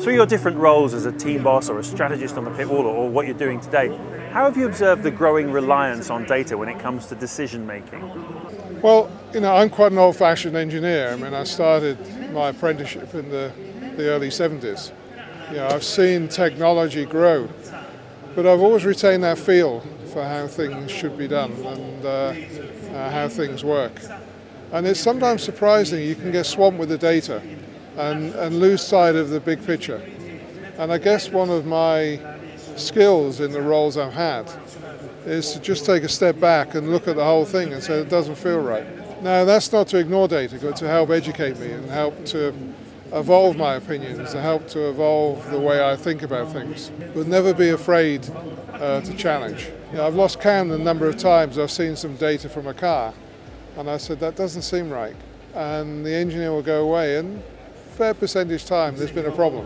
Through your different roles as a team boss or a strategist on the pit wall, or what you're doing today, how have you observed the growing reliance on data when it comes to decision making? Well, I'm quite an old-fashioned engineer. I mean, I started my apprenticeship in the early 70s. I've seen technology grow, but I've always retained that feel for how things should be done and how things work. And it's sometimes surprising you can get swamped with the data and lose sight of the big picture. And I guess one of my skills in the roles I've had is to just take a step back and look at the whole thing and say it doesn't feel right. Now, that's not to ignore data, but to help educate me and help to evolve my opinions, to help to evolve the way I think about things. But never be afraid to challenge. I've lost count the number of times I've seen some data from a car and I said, that doesn't seem right. And the engineer will go away, and fair percentage time there's been a problem.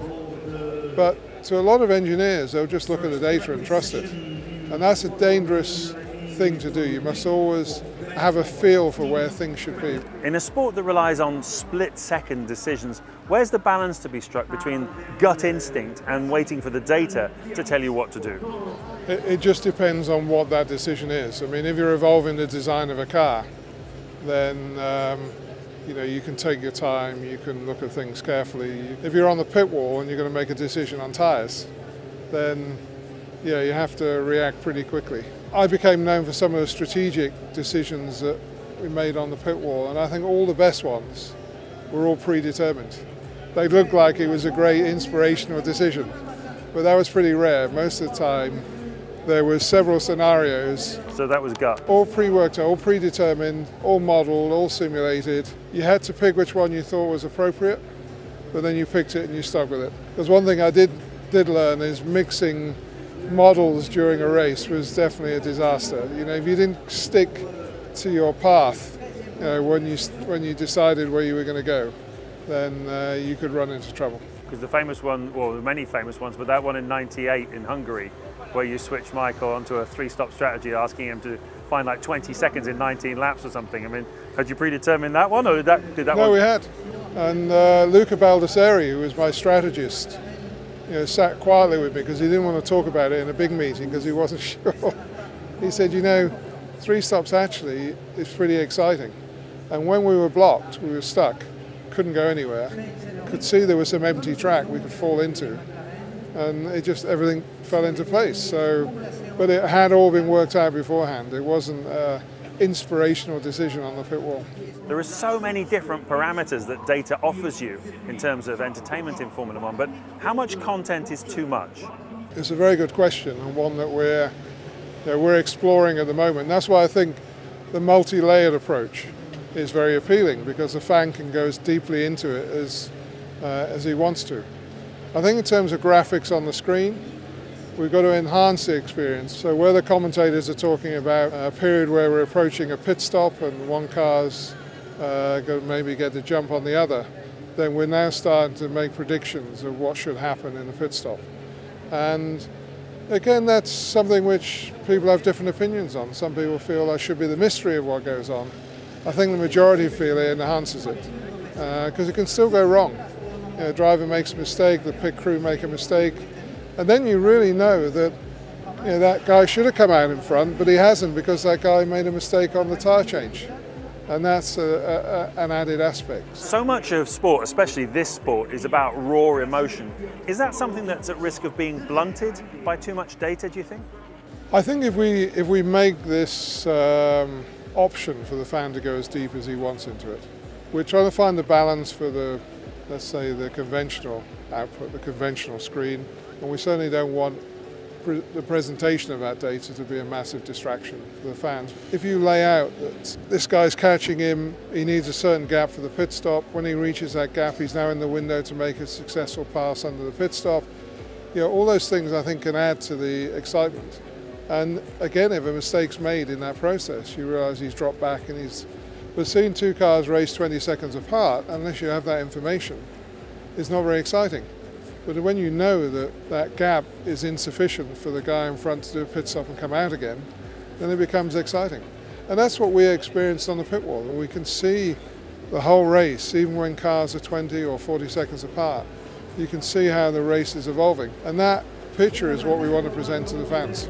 But to a lot of engineers, they'll just look at the data and trust it. And that's a dangerous thing to do. You must always have a feel for where things should be. In a sport that relies on split-second decisions, where's the balance to be struck between gut instinct and waiting for the data to tell you what to do? It just depends on what that decision is. I mean, if you're evolving the design of a car, then you can take your time, you can look at things carefully. If you're on the pit wall and you're going to make a decision on tyres, then you have to react pretty quickly. I became known for some of the strategic decisions that we made on the pit wall, and I think all the best ones were all predetermined. They looked like it was a great inspirational decision, but that was pretty rare. Most of the time there were several scenarios. So that was gut? All pre-worked out, all predetermined, all modelled, all simulated. You had to pick which one you thought was appropriate, but then you picked it and you stuck with it. Because one thing I did learn is mixing models during a race was definitely a disaster. If you didn't stick to your path, when you decided where you were going to go, then you could run into trouble. Because the famous one, well, there are many famous ones, but that one in '98 in Hungary, where you switched Michael onto a three-stop strategy, asking him to find like 20 seconds in 19 laps or something. I mean, had you predetermined that one, or did that one? No, we had. And Luca Baldessari, who was my strategist, sat quietly with me because he didn't want to talk about it in a big meeting because he wasn't sure. He said, three stops actually is pretty exciting. And when we were blocked, we were stuck, couldn't go anywhere, could see there was some empty track we could fall into, and everything fell into place. But it had all been worked out beforehand. It wasn't an inspirational decision on the pit wall. There are so many different parameters that data offers you in terms of entertainment in Formula One, but how much content is too much? It's a very good question, and one that we're exploring at the moment. And that's why I think the multi-layered approach is very appealing, because the fan can go as deeply into it as he wants to. I think in terms of graphics on the screen, we've got to enhance the experience. So where the commentators are talking about a period where we're approaching a pit stop and one car's going to maybe get the jump on the other, then we're now starting to make predictions of what should happen in the pit stop. And again, that's something which people have different opinions on. Some people feel there should be the mystery of what goes on. I think the majority feel it enhances it, because it can still go wrong. The driver makes a mistake, the pit crew make a mistake, and then you really know that that guy should have come out in front, but he hasn't because that guy made a mistake on the tyre change. And that's an added aspect. So much of sport, especially this sport, is about raw emotion. Is that something that's at risk of being blunted by too much data, do you think? I think if we make this option for the fan to go as deep as he wants into it, we're trying to find the balance for let's say the conventional output, the conventional screen, and we certainly don't want the presentation of that data to be a massive distraction for the fans. If you lay out that this guy's catching him, he needs a certain gap for the pit stop, when he reaches that gap he's now in the window to make a successful pass under the pit stop, all those things I think can add to the excitement. And again, if a mistake's made in that process, you realise he's dropped back and but seeing two cars race 20 seconds apart, unless you have that information, is not very exciting. But when you know that that gap is insufficient for the guy in front to do a pit stop and come out again, then it becomes exciting. And that's what we experienced on the pit wall. We can see the whole race, even when cars are 20 or 40 seconds apart. You can see how the race is evolving, and that picture is what we want to present to the fans.